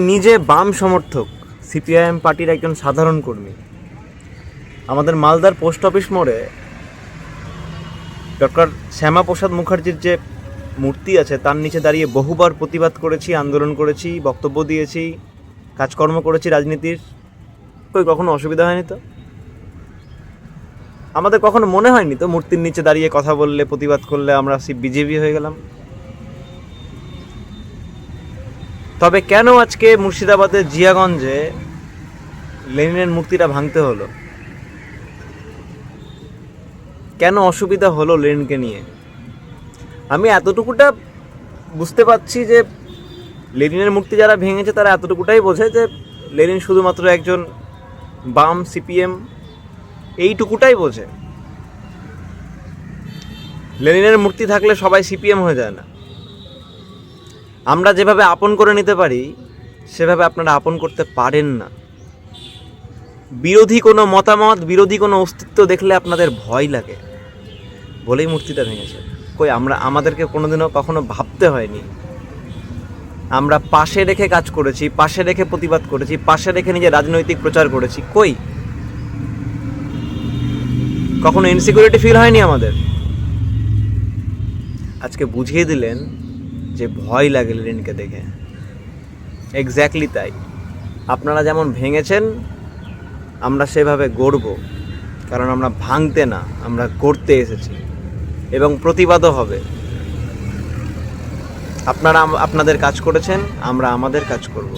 নিজে বাম সমর্থক, সিপিআইএম পার্টির একজন সাধারণ কর্মী। আমাদের মালদার পোস্ট অফিস মোড়ে ডক্টর শ্যামাপ্রসাদ মুখার্জির যে মূর্তি আছে তার নিচে দাঁড়িয়ে বহুবার প্রতিবাদ করেছি, আন্দোলন করেছি, বক্তব্য দিয়েছি, কাজকর্ম করেছি রাজনীতির। কখনো অসুবিধা হয়নি তো? আমাদের কখনো মনে হয়নি তো মূর্তির নিচে দাঁড়িয়ে কথা বললে, প্রতিবাদ করলে আমরা বিজেপি হয়ে গেলাম? তবে কেন আজকে মুর্শিদাবাদের জিয়াগঞ্জে লেনিনের মূর্তিটা ভাঙতে হলো? কেন অসুবিধা হলো লেনিনকে নিয়ে? আমি এতটুকুটা বুঝতে পারছি যে লেনিনের মূর্তি যারা ভেঙেছে তারা এতটুকুটাই বোঝে যে লেনিন শুধুমাত্র একজন বাম সিপিএম, এইটুকুটাই বোঝে। লেনিনের মূর্তি থাকলে সবাই সিপিএম হয়ে যায় না। আমরা যেভাবে আপন করে নিতে পারি সেভাবে আপনারা আপন করতে পারেন না। বিরোধী কোনো মতামত, বিরোধী কোনো অস্তিত্ব দেখলে আপনাদের ভয় লাগে বলেই মূর্তিটা ভেঙেছে। আমাদেরকে কোনোদিনও কখনো ভাবতে হয়নি। আমরা পাশে রেখে কাজ করেছি, পাশে রেখে প্রতিবাদ করেছি, পাশে রেখে নিজে রাজনৈতিক প্রচার করেছি। কখনো ইনসিকিউরিটি ফিল হয়নি আমাদের? আজকে বুঝিয়ে দিলেন যে ভয় লাগে লেনিনকে দেখে। এক্স্যাক্টলি তাই। আপনারা যেমন ভেঙেছেন আমরা সেভাবে গড়ব, কারণ আমরা ভাঙতে না, আমরা গড়তে এসেছি এবং প্রতিবাদও হবে। আপনারা আপনাদের কাজ করেছেন, আমরা আমাদের কাজ করব।